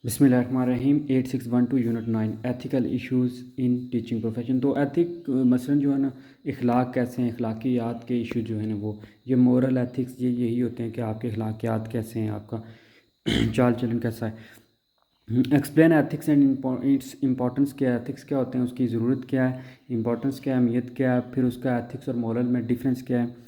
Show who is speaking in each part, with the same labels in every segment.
Speaker 1: बिस्मिल्लाहिर्रहमानिर्रहीम 8612 unit 9 ethical issues in teaching profession. तो ethic मसलन जो है ना, इखलाक कैसे हैं, अखलाकियात के इशू जो है ना, वो ये मोरल एथिक्स यही होते हैं कि आपके अखलाकियात कैसे हैं, आपका चाल चलन कैसा है। Explain ethics and its importance क्या है, एथिक्स क्या होते हैं, उसकी ज़रूरत क्या है, इंपॉर्टेंस क्या है, अहमियत क्या है, फिर उसका एथिक्स और मोरल में डिफरेंस क्या है।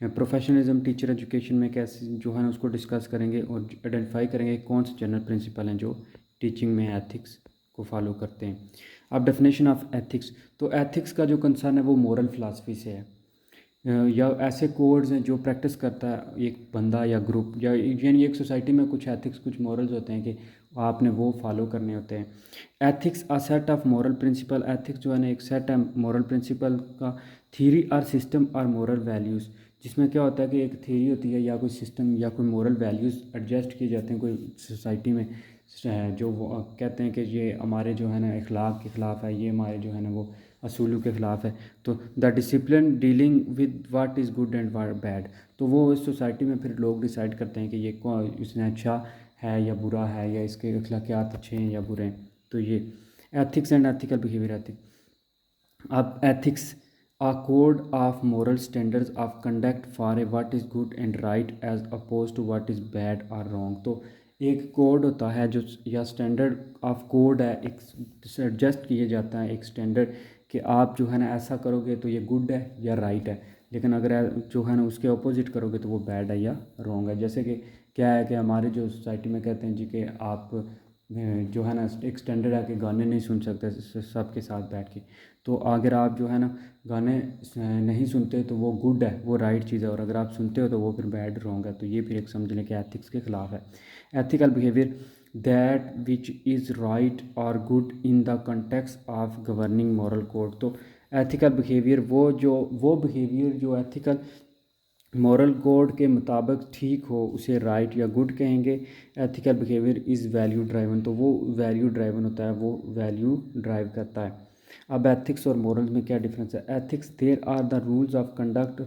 Speaker 1: प्रोफेशनलिज्म टीचर एजुकेशन में कैसे जो है ना उसको डिस्कस करेंगे और आइडेंटिफाई करेंगे कौन से जनरल प्रिंसिपल हैं जो टीचिंग में एथिक्स को फॉलो करते हैं। अब डेफिनेशन ऑफ एथिक्स, तो एथिक्स का जो कंसर्न है वो मोरल फ़िलासफ़ी से है, या ऐसे कोड्स हैं जो प्रैक्टिस करता है एक बंदा या ग्रुप, या यानी एक सोसाइटी में कुछ एथिक्स कुछ मॉरल्स होते हैं कि आपने वो फॉलो करने होते हैं। Ethics a set of moral principle, ethics जो है ना एक सेट है मॉरल प्रिंसिपल का, थ्योरी और सिस्टम और मॉरल वैल्यूज़, जिसमें क्या होता है कि एक थ्योरी होती है या कोई सिस्टम या कोई मॉरल वैल्यूज़ एडजस्ट किए जाते हैं कोई सोसाइटी में, जो वो कहते हैं कि ये हमारे जो है ना इखलाक के ख़िलाफ़ है, ये हमारे जो है ना वो असूलों के ख़िलाफ़ है। तो the discipline dealing with what is good and what bad, तो वो इस सोसाइटी में फिर लोग डिसाइड करते हैं कि ये कौन इसने अच्छा है या बुरा है, या इसके अखलाकियात अच्छे हैं या बुरे हैं। तो ये ethics and ethical behaviour ethics. अब ethics a code of moral standards of conduct for a what is good and right as opposed to what is bad or wrong। तो एक कोड होता है जो, या स्टैंडर्ड ऑफ कोड है, एक adjust किया जाता है एक स्टैंडर्ड कि आप जो है ना ऐसा करोगे तो ये गुड है या राइट है, लेकिन अगर जो है ना उसके अपोजिट करोगे तो वो बैड है या रॉन्ग है। जैसे कि क्या है कि हमारे जो सोसाइटी में कहते हैं जी कि आप जो है ना एक स्टैंडर्ड है कि गाने नहीं सुन सकते सबके साथ बैठ के, तो अगर आप जो है ना गाने नहीं सुनते तो वो गुड है, वो राइट चीज़ है, और अगर आप सुनते हो तो वो फिर बैड रॉन्ग है। तो ये फिर एक समझ लें कि एथिक्स के ख़िलाफ़ है। Ethical behaviour that which is right और good in the context of governing moral code. तो एथिकल बिहेवियर वो बिहेवियर जो एथिकल मॉरल कोड के मुताबिक ठीक हो उसे राइट या गुड कहेंगे। Ethical behaviour is value driven, तो वो वैल्यू ड्राइवन होता है, वो वैल्यू ड्राइव करता है। अब एथिक्स और मोरल्स में क्या डिफरेंस है। Ethics there are the rules of conduct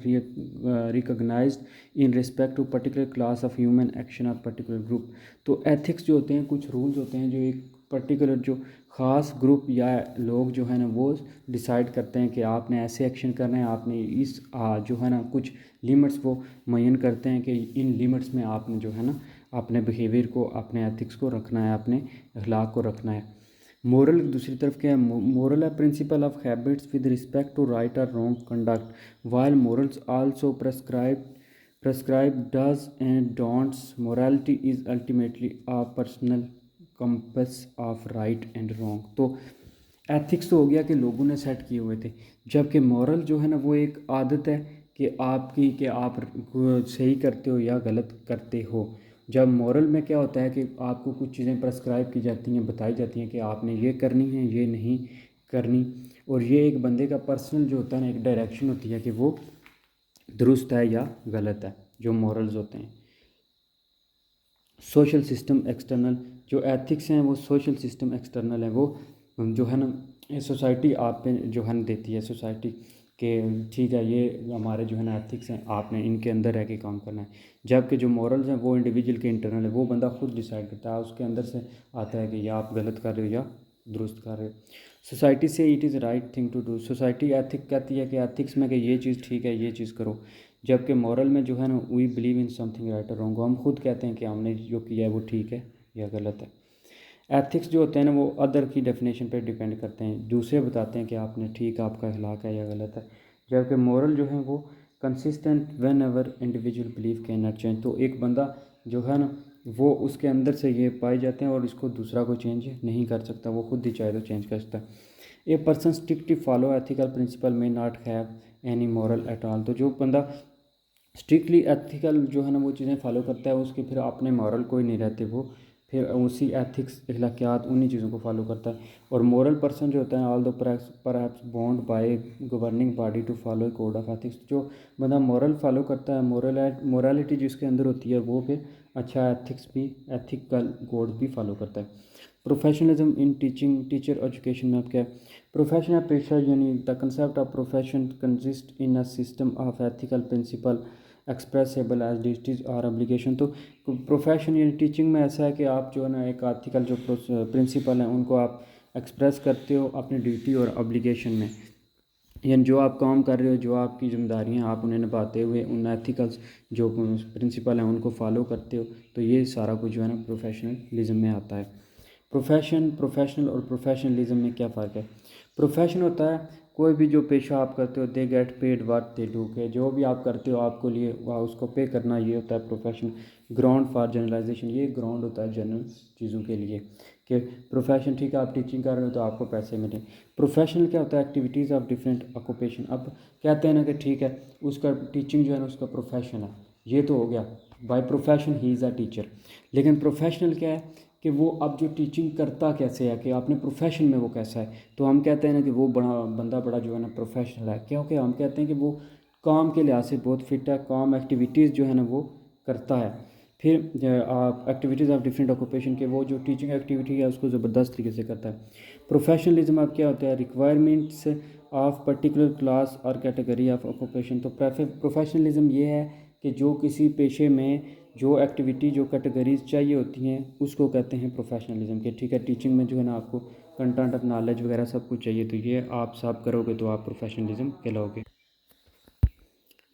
Speaker 1: recognized in respect to particular class of human action of particular group. तो एथिक्स जो होते हैं कुछ रूल्स होते हैं जो एक पर्टिकुलर जो ख़ास ग्रुप या लोग जो है ना वो डिसाइड करते हैं कि आपने ऐसे एक्शन करना है, आपने इस जो है ना कुछ लिमिट्स वो मुयन करते हैं कि इन लिमिट्स में आपने जो है ना अपने बिहेवियर को, अपने एथिक्स को रखना है, अपने अखलाक को रखना है। मोरल दूसरी तरफ क्या है, मोरल है principle of habits with respect to right और wrong conduct, while morals also prescribe does and don'ts। morality is ultimately a personal compass of right and wrong। तो एथिक्स तो हो गया कि लोगों ने सेट किए हुए थे, जबकि मॉरल जो है ना वो एक आदत है कि आपकी, कि आप सही करते हो या गलत करते हो। जब मॉरल में क्या होता है कि आपको कुछ चीज़ें प्रेस्क्राइब की जाती हैं, बताई जाती हैं कि आपने ये करनी है, ये नहीं करनी, और ये एक बंदे का पर्सनल जो होता है ना एक डायरेक्शन होती है कि वो दुरुस्त है या गलत है, जो मॉरल्स होते हैं। सोशल सिस्टम एक्सटर्नल, जो एथिक्स हैं वो सोशल सिस्टम एक्सटर्नल है, वो जो है ना सोसाइटी आप पे जो है ना देती है सोसाइटी के, ठीक है ये हमारे जो है ना एथिक्स हैं, आपने इनके अंदर रह के काम करना है। जबकि जो मॉरल्स हैं वो इंडिविजुअल के इंटरनल है, वो बंदा खुद डिसाइड करता है, उसके अंदर से आता है कि या आप गलत कर रहे हो या दुरुस्त कर रहे हो। सोसाइटी से it is right thing to do, society ethic कहती है कि एथिक्स में कि ये चीज़ ठीक है, ये चीज़ करो। जबकि मॉरल में जो है ना we believe in something right और रॉन्ग, हम खुद कहते हैं कि हमने जो किया है वो ठीक है या गलत है। एथिक्स जो होते हैं ना वो अदर की डेफिनेशन पे डिपेंड करते हैं, दूसरे बताते हैं कि आपने ठीक, आपका अखलाक है या गलत है। जबकि मॉरल जो है वो consistent when ever individual believe can not change, तो एक बंदा जो है ना वो उसके अंदर से ये पाए जाते हैं और इसको दूसरा को चेंज नहीं कर सकता, वो खुद ही चाहे तो चेंज कर सकता है। A person strictly follow ethical principle may not have any moral at all, तो जो बंदा स्ट्रिक्टली एथिकल जो है ना वो चीज़ें फॉलो करता है, उसके फिर अपने मॉरल कोई नहीं रहते, वो फिर उसी एथिक्स अखलाकियात उन्हीं चीज़ों को फॉलो करता है। और मॉरल पर्सन जो होता है although perhaps bound by governing body to follow code of ethics, जो बंदा मॉरल फॉलो करता है, मोरालिटी जिसके अंदर होती है वो फिर अच्छा एथिक्स भी, एथिकल कोड भी फॉलो करता है। Professionalism in teaching teacher education में आप क्या है, प्रोफेशन या पेशा, यानी the concept of profession consist in a system of ethical principle expressable as duties और ऑब्लिगेशन। तो प्रोफेशन यानी टीचिंग में ऐसा है कि आप जो है ना एक आर्टिकल जो प्रिंसिपल हैं उनको आप एक्सप्रेस करते हो अपनी ड्यूटी और ऑब्लिगेशन में, यानी जो आप काम कर रहे हो, जो आपकी जिम्मेदारियां आप उन्हें निभाते हुए उन एथिकल्स जो प्रिंसिपल हैं उनको फॉलो करते हो। तो ये सारा कुछ जो है ना प्रोफेशनलिज्म में आता है। प्रोफेशनल और प्रोफेशनलिज्म में क्या फ़र्क है? प्रोफेशन होता है कोई भी जो पेशा आप करते हो, they get paid what they do, के जो भी आप करते हो आपको लिए वह उसको पे करना, ये होता है प्रोफेशन। ग्राउंड फॉर जनरलाइजेशन, ये ग्राउंड होता है जनरल चीज़ों के लिए कि प्रोफेशन, ठीक है आप टीचिंग कर रहे हो तो आपको पैसे मिले। प्रोफेशनल क्या होता है? Activities of different occupation. अब कहते हैं ना कि ठीक है उसका टीचिंग जो है ना उसका प्रोफेशन है, ये तो हो गया, by profession he is a teacher. लेकिन प्रोफेशनल क्या है कि वो अब जो टीचिंग करता कैसे है, कि आपने प्रोफेशन में वो कैसा है। तो हम कहते हैं ना कि वो बंदा बड़ा जो है ना प्रोफेशनल है, क्योंकि हम कहते हैं कि वो काम के लिहाज से बहुत फिट है, काम एक्टिविटीज़ जो है ना वो करता है। फिर आप एक्टिविटीज़ ऑफ डिफरेंट ऑक्यूपेशन के, वो जो टीचिंग एक्टिविटी है उसको ज़बरदस्त तरीके से करता है। प्रोफेशनलिज्म अब क्या होता है? रिक्वायरमेंट्स ऑफ पर्टिकुलर क्लास और कैटेगरी ऑफ ऑक्यूपेशन। तो प्रोफेशनलिज्म ये है कि जो किसी पेशे में जो एक्टिविटी जो कैटेगरीज चाहिए होती हैं उसको कहते हैं प्रोफेशनलिज्म के। ठीक है, टीचिंग में जो है ना आपको कंटेंट ऑफ नॉलेज वगैरह सब कुछ चाहिए, तो ये आप सब करोगे तो आप प्रोफेशनलिज्म कहलाओगे।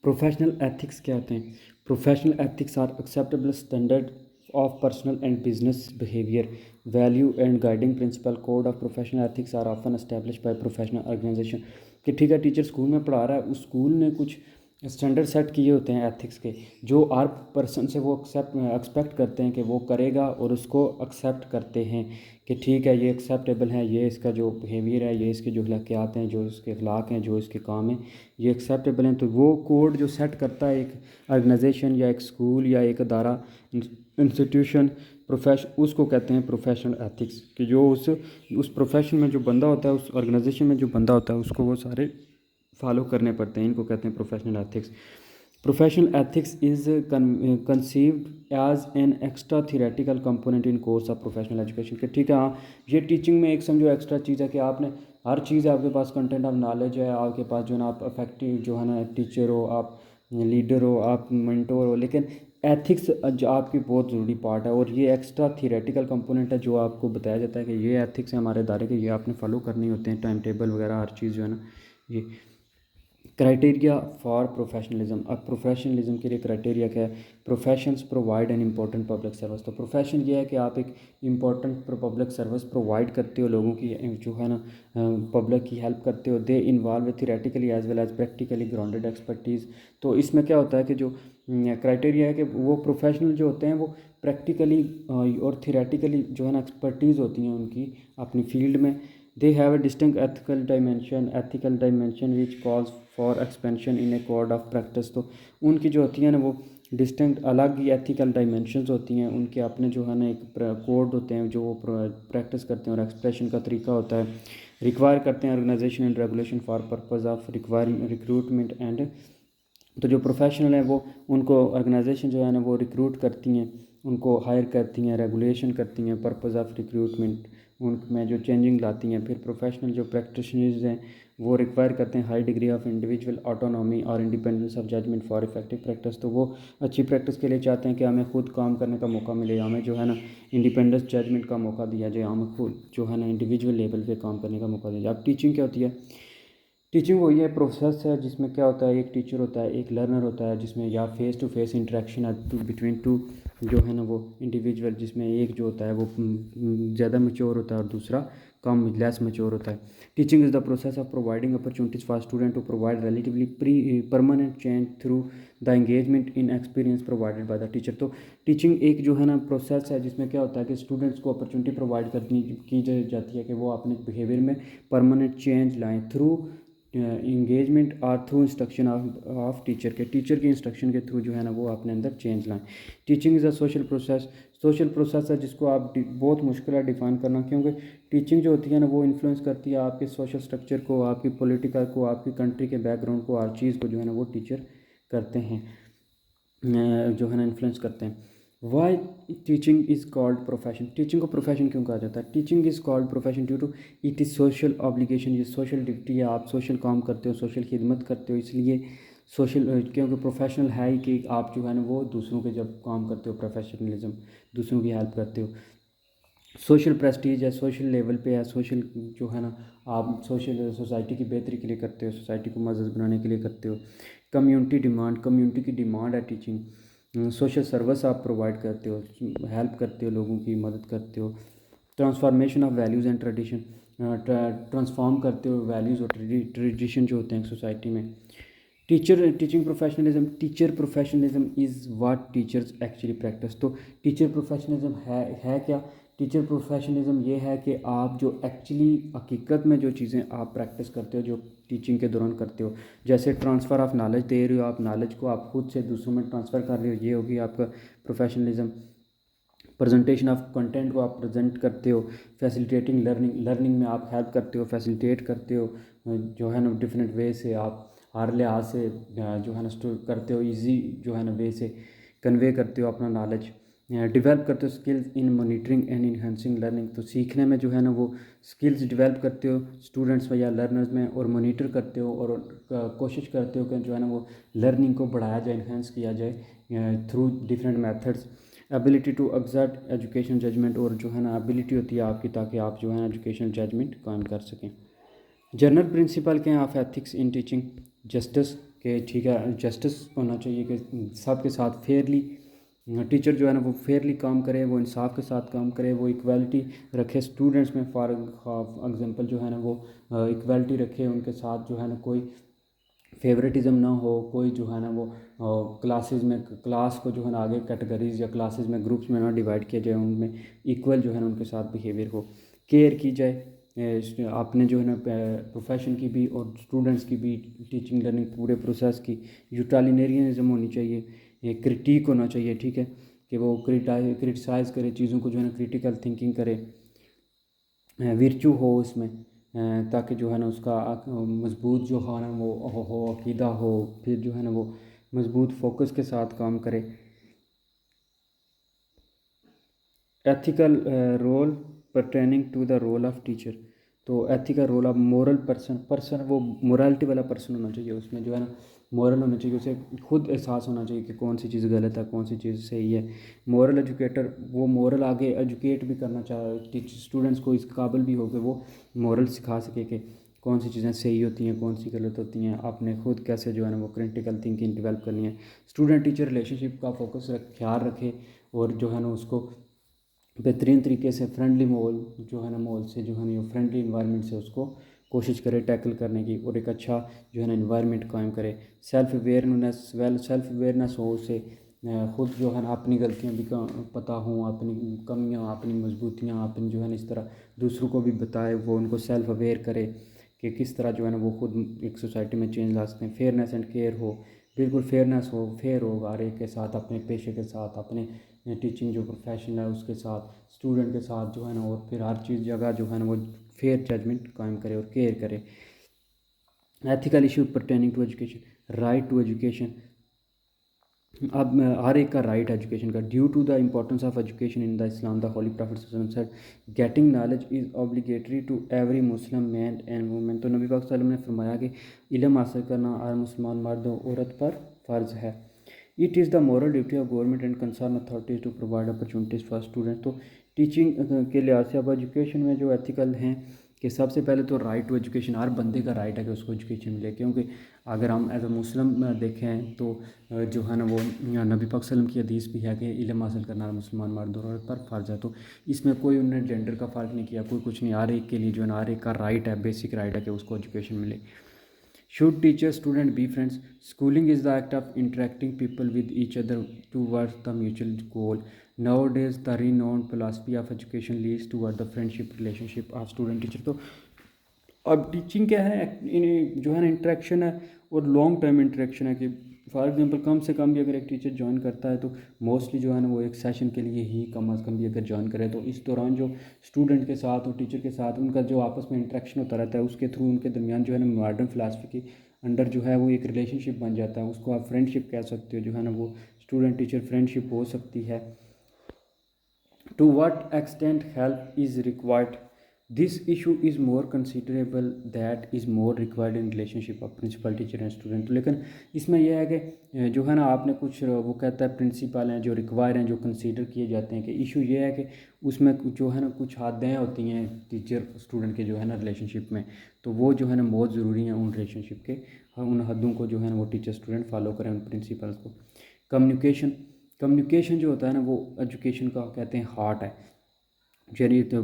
Speaker 1: प्रोफेशनल एथिक्स क्या होते हैं? Professional ethics are acceptable standard of personal and business behaviour, value and guiding principle. Code of professional ethics are often established by professional organization. कि ठीक है टीचर स्कूल में पढ़ा रहा है, उस स्कूल ने कुछ स्टैंडर्ड सेट किए होते हैं एथिक्स के, जो हर पर्सन से वो एक्सपेक्ट करते हैं कि वो करेगा और उसको एक्सेप्ट करते हैं कि ठीक है ये एक्सेप्टेबल है, ये इसका जो बिहेवियर है, ये इसके जो अखलाकियात हैं, जो इसके अखलाक हैं, जो इसके काम हैं, ये एक्सेप्टेबल हैं। तो वो कोड जो सेट करता है एक ऑर्गेनाइजेशन या एक स्कूल या एक अदारा इंस्टीट्यूशन उसको कहते हैं प्रोफेशनल एथिक्स। कि जो उस प्रोफेशन में जो बंदा होता है, उस ऑर्गेनाइजेशन में जो बंदा होता है उसको वो सारे फॉलो करने पड़ते हैं, इनको कहते हैं professional ethics. Professional ethics is conceived as an extra theoretical component in course of professional education. कि ठीक है हाँ ये टीचिंग में एक समझो एक्स्ट्रा चीज़ है कि आपने हर चीज़ आपके पास कंटेंट ऑफ नॉलेज है, आपके पास जो है ना आप इफेक्टिव जो है ना टीचर हो, आप लीडर हो, आप मेंटोर हो, लेकिन एथिक्स जो आपकी बहुत ज़रूरी पार्ट है और ये एक्स्ट्रा थियोरेटिकल कंपोनेंट है जो आपको बताया जाता है कि ये एथिक्स है हमारे इदारे के, ये आपने फॉलो करने होते हैं, टाइम टेबल वगैरह हर चीज़ जो है ना ये। Criteria for professionalism. अब प्रोफेशनलिज्म के लिए क्राइटेरिया क्या है? Professions provide an important public service. तो प्रोफेशन ये है कि आप एक इम्पॉर्टेंट पब्लिक सर्विस प्रोवाइड करते हो, लोगों की जो है ना पब्लिक की हेल्प करते हो। They involve theoretically as well as practically grounded expertise. तो इसमें क्या होता है कि जो क्राइटेरिया है कि वो प्रोफेशनल जो होते हैं वो प्रैक्टिकली और थियोरेटिकली जो है ना एक्सपर्टीज़ होती हैं उनकी अपनी फील्ड में। They have a distinct ethical dimension which calls for expansion in a code of practice। तो उनकी जो होती है ना वो डिस्टिंक्ट अलग ही एथिकल डायमेंशंस होती हैं, उनके अपने जो है ना एक कोड होते हैं जो वो प्रैक्टिस करते हैं और एक्सप्रेशन का तरीका होता है। रिक्वायर करते हैं organization and regulation for purpose of recruitment and. तो जो प्रोफेशनल है वो उनको ऑर्गेनाइजेशन जो है ना वो रिक्रूट करती हैं, उनको हायर करती हैं, रेगुलेशन करती हैं पर्पज़ ऑफ रिक्रूटमेंट, उनमें जो चेंजिंग लाती हैं। फिर प्रोफेशनल जो प्रैक्टिशनर्स हैं वो रिक्वायर करते हैं high degree of individual autonomy और independence of judgement for effective practice. तो वो अच्छी प्रैक्टिस के लिए चाहते हैं कि हमें खुद काम करने का मौका मिले, हमें जो है ना इंडिपेंडेंस जजमेंट का मौका दिया जाए, हमें खुद जो है ना इंडिविजुअल लेवल पे काम करने का मौका दिया जाए। अब टीचिंग क्या होती है? टीचिंग वही है प्रोसेस है जिसमें क्या होता है, एक टीचर होता है, एक लर्नर होता है, जिसमें या फेस टू फेस इंटरेक्शन है बिटवीन टू जो है ना वो इंडिविजुअल, जिसमें एक जो होता है वो ज़्यादा मैच्योर होता है और दूसरा कम लेस मैच्योर होता है। Teaching is the process of providing opportunities for student to provide relatively permanent change through the engagement in experience provided by the teacher. तो टीचिंग एक जो है ना प्रोसेस है जिसमें क्या होता है कि स्टूडेंट्स को अपॉर्चुनिटी प्रोवाइड करनी की जाती है कि वो अपने बिहेवियर में परमानेंट चेंज लाएँ थ्रू इंगेजमेंट और थ्रू इंस्ट्रक्शन ऑफ टीचर के, टीचर के इंस्ट्रक्शन के थ्रू जो है ना वो अपने अंदर चेंज लाएं। Teaching is a social process है जिसको आप बहुत मुश्किल है डिफ़ाइन करना, क्योंकि टीचिंग जो होती है ना वो इन्फ्लुएंस करती है आपके सोशल स्ट्रक्चर को, आपकी पॉलिटिकल को, आपकी कंट्री के बैकग्राउंड को, हर चीज़ को जो है ना वो टीचर करते हैं, जो है ना इन्फ्लुएंस करते हैं। Why teaching is called profession. Teaching को प्रोफेशन क्यों कहा जाता है? Teaching is called profession due to it is social obligation. ये सोशल ड्यूटी है, आप सोशल काम करते हो, सोशल खिदमत करते हो, इसलिए क्योंकि प्रोफेशनल है ही कि आप जो है ना वो दूसरों के जब काम करते हो, प्रोफेशनलिज्म, दूसरों की हेल्प करते हो। सोशल प्रेस्टीज है, सोशल लेवल पे है, सोशल जो है ना आप सोशल सोसाइटी की बेहतरी के लिए करते हो, सोसाइटी को मज़बूत बनाने के लिए करते हो। कम्युनिटी की डिमांड है टीचिंग। सोशल सर्विस आप प्रोवाइड करते हो, हेल्प करते हो, लोगों की मदद करते हो। Transformation of values and tradition, transform करते हो वैल्यूज़ और ट्रेडिशन जो होते हैं सोसाइटी में। Teacher professionalism is what teachers actually practice. तो टीचर प्रोफेशनलिज्म है क्या? टीचर प्रोफेशनलिज्म ये है कि आप जो एक्चुअली हकीकत में जो चीज़ें आप प्रैक्टिस करते हो, जो टीचिंग के दौरान करते हो, जैसे ट्रांसफ़र ऑफ नॉलेज दे रहे हो, आप नॉलेज को आप खुद से दूसरों में ट्रांसफ़र कर रहे हो, ये होगी आपका प्रोफेशनलिज्म। प्रेजेंटेशन ऑफ कंटेंट को आप प्रेजेंट करते हो। फैसिलिटेटिंग लर्निंग में आप हेल्प करते हो, फैसिलिटेट करते हो, जो है ना डिफरेंट वे से आप हर लिहाज से जो है ना करते हो, इजी जो है ना वे से कन्वे करते हो अपना नॉलेज। डेवलप करते हो skills in monitoring and enhancing learning. तो सीखने में जो है ना वो स्किल्स डेवलप करते हो स्टूडेंट्स में या लर्नर्स में, और मॉनिटर करते हो और कोशिश करते हो कि जो है ना वो लर्निंग को बढ़ाया जाए, इन्हेंस किया जाए through different methods. Ability to exert education judgement, और जो है ना एबिलिटी होती है आपकी ताकि आप जो है ना एजुकेशन जजमेंट कायम कर सकें। जनरल प्रिंसिपल के of ethics in teaching, justice के, ठीक है, जस्टिस होना चाहिए कि सबके साथ फेयरली टीचर जो है ना वो फेयरली काम करे, वो इंसाफ के साथ काम करे, वो इक्वालिटी रखे स्टूडेंट्स में। फॉर एग्जांपल जो है ना वो इक्वालिटी रखे उनके साथ, जो है ना कोई फेवरेटिज़म ना हो, कोई जो है ना वो क्लास को जो है ना आगे कैटेगरीज या क्लासेस में ग्रुप्स में ना डिवाइड किया जाए, उनमें इक्वल जो है ना उनके साथ बिहेवियर हो, केयर की जाए आपने जो है ना प्रोफेशन की भी और स्टूडेंट्स की भी, टीचिंग लर्निंग पूरे प्रोसेस की। यूटिलिटेरियनिज्म होनी चाहिए, क्रिटिक होना चाहिए, ठीक है, कि वो क्रिटिसाइज़ करे चीज़ों को, जो है ना क्रिटिकल थिंकिंग करे, विर्चू हो उसमें, ताकि जो है ना उसका मजबूत जो है ना वो हो अकीदा हो, फिर जो है ना वो मजबूत फोकस के साथ काम करे। Ethical role pertaining to the role of teacher. तो ethical role of moral person वो मोरालिटी वाला पर्सन होना चाहिए, उसमें जो है ना मोरल होना चाहिए, उसे खुद एहसास होना चाहिए कि कौन सी चीज़ गलत है, कौन सी चीज़ सही है। मोरल एजुकेटर, वो मोरल आगे एजुकेट भी करना चाहे, टीचर स्टूडेंट्स को इस काबिल भी हो कि वो मोरल सिखा सके कि कौन सी चीज़ें सही होती हैं, कौन सी गलत होती हैं, आपने खुद कैसे जो है ना वो क्रिटिकल थिंकिंग डेवलप करनी है। स्टूडेंट टीचर रिलेशनशिप का फोकस ख्याल रखे, और जो है ना उसको बेहतरीन तरीके से फ्रेंडली माहौल जो है ना माहौल से जो है ना फ्रेंडली इन्वायरमेंट से उसको कोशिश करे टैकल करने की, और एक अच्छा जो है ना इन्वायरमेंट कायम करे। सेल्फ अवेयरनेस हो उसे, ख़ुद जो है ना अपनी गलतियाँ भी पता हों, अपनी कमियाँ, अपनी मजबूतियाँ, अपनी जो है ना इस तरह दूसरों को भी बताए, वो उनको सेल्फ अवेयर करे कि किस तरह जो है ना वो खुद एक सोसाइटी में चेंज ला सकते हैं। फेयरनेस एंड केयर हो, बिल्कुल फेयरनेस हो, फेयर हो हर एक के साथ, अपने पेशे के साथ, अपने टीचिंग जो प्रोफेशन है उसके साथ, स्टूडेंट के साथ जो है ना, और फिर हर चीज़ जगह जो है ना वो फेयर जजमेंट कायम करे और केयर करे। Ethical issue pertaining to education, right to education. अब हर एक का राइट एजुकेशन का। Due to the importance of education in the Islam, the holy prophet said getting knowledge is obligatory to every Muslim man and women. तो नबी पाक सल्लल्लाहु अलैहि वसल्लम ने फरमाया कि इल्म हासिल करना हर मुसलमान मर्द और औरत पर फ़र्ज़ है। It is the moral duty of government and concern authorities to provide opportunities for student. तो टीचिंग के लिहाज से अब एजुकेशन में जो एथिकल हैं कि सबसे पहले तो राइट टू एजुकेशन, हर बंदे का राइट है कि उसको एजुकेशन मिले, क्योंकि अगर हम एज अ मुस्लिम देखें तो जो है ना वो नबी पाक सल्लम की हदीस भी है कि इल्म हासिल करना मुसलमान मर्द और औरत पर फ़र्ज़ है। तो इसमें कोई उन्होंने जेंडर का फ़र्क नहीं किया, कोई कुछ नहीं, हर एक के लिए जो है ना हर एक का राइट है, बेसिक राइट है कि उसको एजुकेशन मिले। Should teacher student be friends? Schooling is the act of interacting people with each other towards the mutual goal. Nowadays, the renowned philosophy of education leads toward the friendship relationship of student teacher. तो अब teaching क्या है, जो है ना interaction है, और long term interaction है कि फॉर एग्जांपल कम से कम भी अगर एक टीचर ज्वाइन करता है तो मोस्टली जो है ना वो एक सेशन के लिए ही कम अज़ कम भी अगर ज्वाइन करे, तो इस दौरान जो स्टूडेंट के साथ और टीचर के साथ उनका जो आपस में इंटरेक्शन होता रहता है, उसके थ्रू उनके दरमियान जो है ना मॉडर्न फिलासफी के अंडर जो है वो एक रिलेशनशिप बन जाता है, उसको आप फ्रेंडशिप कह सकते हो, जो है ना वो स्टूडेंट टीचर फ्रेंडशिप हो सकती है। To what extent help is required this issue is more considerable that is more required in relationship of principal teacher and student. तो लेकिन इसमें यह है कि जो है ना आपने कुछ वो कहता है प्रिंसिपल हैं जो रिक्वायर हैं जो कंसीडर किए जाते हैं कि इशू ये है कि उसमें जो है ना कुछ हदें होती हैं टीचर स्टूडेंट के जो है ना रिलेशनशिप में, तो वो जो है ना बहुत ज़रूरी हैं उन रिलेशनशिप के, उन हदों को जो है ना वो टीचर स्टूडेंट फॉलो करें उन प्रिंसिपल्स को। कम्युनिकेशन, कम्युनिकेशन जो होता है ना वो एजुकेशन का कहते हैं हार्ट है। यानी तो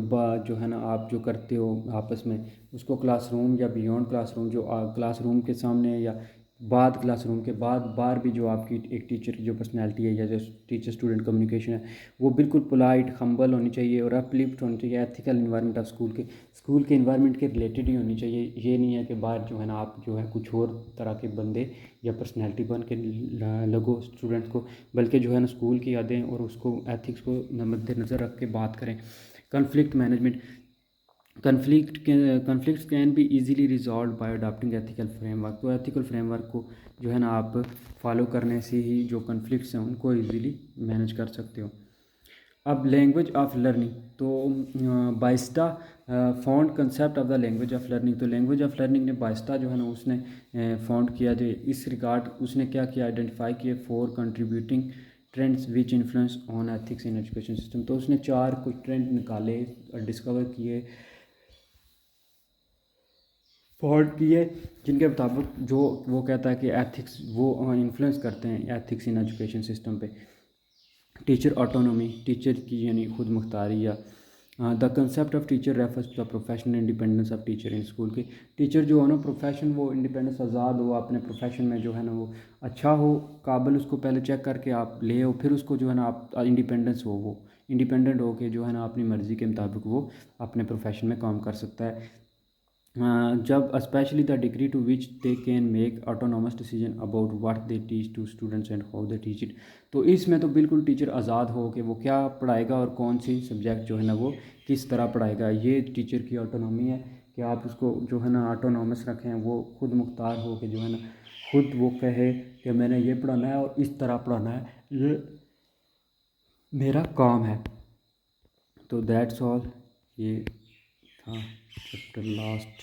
Speaker 1: जो है ना आप जो करते हो आपस में उसको क्लासरूम या बियॉन्ड क्लासरूम, जो क्लासरूम के सामने या बाद क्लासरूम के बाद बार भी जो आपकी एक टीचर की जो पर्सनैलिटी है या जो टीचर स्टूडेंट कम्युनिकेशन है वो बिल्कुल पोलाइट हम्बल होनी चाहिए और अपलिफ्ट होनी चाहिए। एथिकल इन्वायरमेंट ऑफ स्कूल के इन्वायरमेंट के रिलेटेड ही होनी चाहिए। ये नहीं है कि बाहर जो है ना आप जो है कुछ और तरह के बंदे या पर्सनैलिटी बन के लगो स्टूडेंट्स को, बल्कि जो है ना स्कूल की यादें और उसको एथिक्स को मद्देनज़र रख के बात करें। Conflict management, conflicts can be easily resolve by adopting ethical framework. तो एथिकल फ्रेमवर्क को जो है ना आप फॉलो करने से ही जो कन्फ्लिक्ट्स हैं उनको इजीली मैनेज कर सकते हो। अब लैंग्वेज ऑफ लर्निंग, तो बाइस्टा found concept of the language of learning. तो लैंग्वेज ऑफ लर्निंग ने बाइस्टा जो है ना उसने फाउंड किया। जो इस रिगार्ड उसने क्या किया, आइडेंटिफाई किए 4 contributing trends which influence on ethics in education system. तो उसने 4 कुछ ट्रेंड निकाले और डिस्कवर किए, फाउंड किए, जिनके मुताबिक जो वो कहता है कि एथिक्स वो इन्फ्लुएंस करते हैं एथिक्स इन एजुकेशन सिस्टम पे। टीचर ऑटोनॉमी, टीचर की यानी खुद मुख्तारी या the concept of teacher refers to the professional independence of teacher in school के। टीचर जो हो ना प्रोफेशन वो इंडिपेंडेंस आज़ाद हो, अपने प्रोफेशन में जो है ना वो अच्छा हो, काबिल, उसको पहले चेक करके आप ले हो, फिर उसको जो है ना आप इंडिपेंडेंस हो, वो इंडिपेंडेंट हो के जो है ना अपनी मर्ज़ी के मुताबिक वो अपने प्रोफेशन में काम कर सकता है। जब specially the degree to which they can make autonomous decision about what they teach to students and how they teach it. तो इसमें तो बिल्कुल टीचर आज़ाद हो कि वो क्या पढ़ाएगा और कौन सी सब्जेक्ट जो है ना वो किस तरह पढ़ाएगा। ये टीचर की ऑटोनॉमी है कि आप उसको जो है ना ऑटोनॉमस रखें, वो खुद मुख्तार हो कि जो है ना खुद वो कहे कि मैंने ये पढ़ाना है और इस तरह पढ़ाना है, ये मेरा काम है। तो दैट्स ऑल, ये था चैप्टर लास्ट।